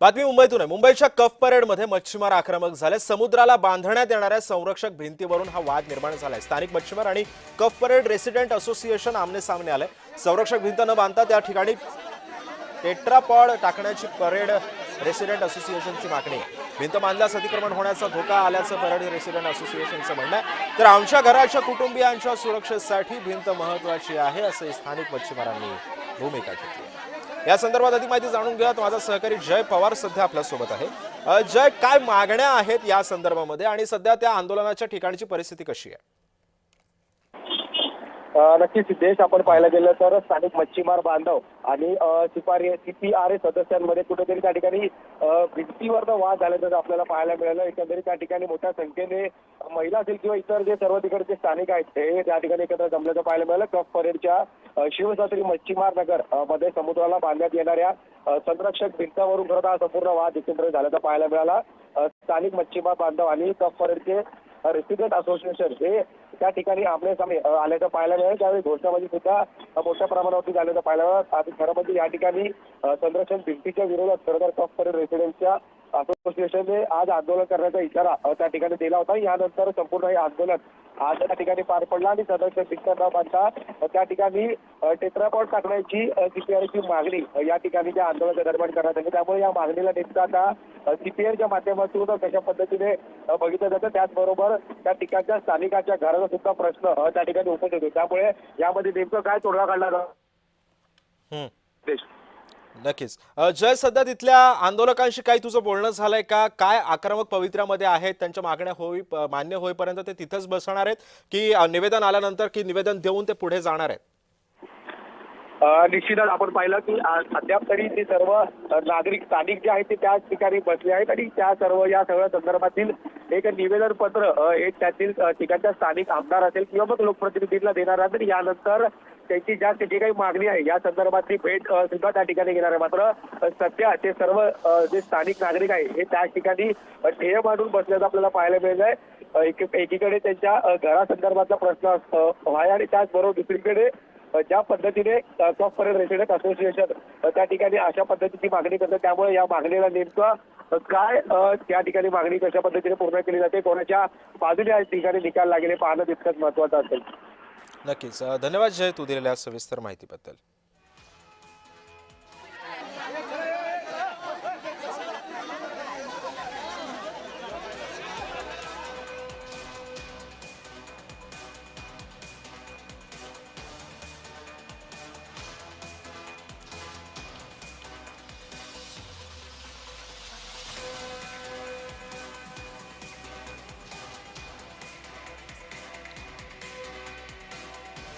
बातमी मुंबईतून आहे। मुंबईच्या कफ परेडमध्ये मच्छीमार आक्रमक झाले। समुद्राला बांधण्यात येणाऱ्या संरक्षक भिंतीवरून हा वाद निर्माण झालाय। स्थानिक मच्छीमार आणि कफ परेड रेसिडेंट असोसिएशन आमने सामने आले। संरक्षक भिंत न बांधता त्या ठिकाणी टेट्रापॉड टाकण्याची परेड रेसिडेंट असोसिएशनची मागणी आहे। भिंत बांधल्यास अतिक्रमण होण्याचा धोका आल्याचं परेड रेसिडेंट असोसिएशनचं म्हणणं आहे। तर आमच्या घराच्या कुटुंबियांच्या सुरक्षेसाठी भिंत महत्त्वाची आहे असे स्थानिक मच्छीमारांनी भूमिका घेतली आहे। या संदर्भात अधिक माहिती जाणून घेऊयात। माझा सहकारी जय पवार सध्या आपल्या सोबत आहे। जय, काय मागण्या आहेत या संदर्भामध्ये आणि सध्या त्या आंदोलनाच्या ठिकाणची परिस्थिती कशी आहे? नक्कीच सिद्धेश, आपण पाहायला गेलं तर स्थानिक मच्छीमार बांधव आणि CPRA सदस्यांमध्ये कुठेतरी त्या ठिकाणी भिंतीवर वाद झाल्याचं आपल्याला पाहायला मिळालं। एकंदरीत त्या ठिकाणी मोठ्या संख्येने महिला असेल किंवा इतर जे सर्व तिकडचे स्थानिक आहेत ते त्या ठिकाणी एकत्र जमल्याचं पाहायला मिळालं। कफ परेडच्या शिवसात्री मच्छीमार नगर मध्ये समुद्राला बांधण्यात येणाऱ्या संरक्षक भिंतावरून खरं हा संपूर्ण वाद एकत्रित झाल्याचं पाहायला मिळाला। स्थानिक मच्छीमार बांधव आणि कफ परेडचे रेसिडेंट असोसिएशन हे त्या ठिकाणी आमने सामने आल्याचं पाहायला मिळालं। त्यावेळी घोषणाबाजी सुद्धा मोठ्या प्रमाणावरती झाल्याचं पाहायला मिळालं। आणि खरं म्हणजे या ठिकाणी संरक्षण भिंतीच्या विरोधात खरं तर कफ परेड रेसिडेंटच्या असोसिएशनने आज आंदोलन करण्याचा इशारा त्या ठिकाणी दिला होता। यानंतर संपूर्ण हे आंदोलन आज त्या ठिकाणी पार पडला आणि संरक्षण भिंत न बांधता त्या ठिकाणी टेट्रापॉड टाकण्याची CPRची मागणी या ठिकाणी त्या आंदोलनाच्या दरम्यान करण्यात आली। त्यामुळे या मागणीला नेमका आता CPRच्या माध्यमातून कशा पद्धतीने बघितलं जातं, त्याचबरोबर त्या ठिकाणच्या स्थानिकांच्या घराचा सुद्धा प्रश्न त्या ठिकाणी उपस्थित होतो। त्यामुळे यामध्ये नेमकं काय तोडगा काढला जातो? नक्कीच जय, सध्या तिथल्या आंदोलकांशी काही तुझं बोलणं झालंय का? काय आक्रमक पवित्र्यामध्ये आहेत? त्यांच्या मागण्या मान्य होईपर्यंत ते तिथेच बसणार आहेत की निवेदन आल्यानंतर की निवेदन देऊन ते पुढे जाणार आहेत? निश्चितच आपण पाहिलं की अद्याप तरी ते सर्व नागरिक स्थानिक जे आहेत ते त्याच ठिकाणी बसले आहेत आणि त्या या सगळ्या संदर्भातील एक निवेदन पत्र एक त्यातील ठिकाणच्या स्थानिक आमदार असेल किंवा मग लोकप्रतिनिधींना देणार आहेत आणि यानंतर त्यांची जी काही मागणी आहे या संदर्भातली भेट सुद्धा त्या ठिकाणी घेणार आहे। मात्र सध्या ते सर्व जे स्थानिक नागरिक आहे हे त्या ठिकाणी ध्येय मांडून बसल्याचं आपल्याला पाहायला मिळालंय। एकीकडे त्यांच्या घरासंदर्भातला प्रश्न आहे आणि त्याचबरोबर दुसरीकडे ज्या पद्धतीने कफ परेड रेसिडेंट असोसिएशन त्या ठिकाणी अशा पद्धतीची मागणी करतात, त्यामुळे या मागणीला नेमकं काय त्या ठिकाणी मागणी कशा पद्धतीने पूर्ण केली जाते, कोणाच्या बाजूने या ठिकाणी निकाल लागेल पाहणं तितकंच महत्त्वाचं असेल। नक्कीच धन्यवाद जय, तू दिलेल्या सविस्तर माहितीबद्दल।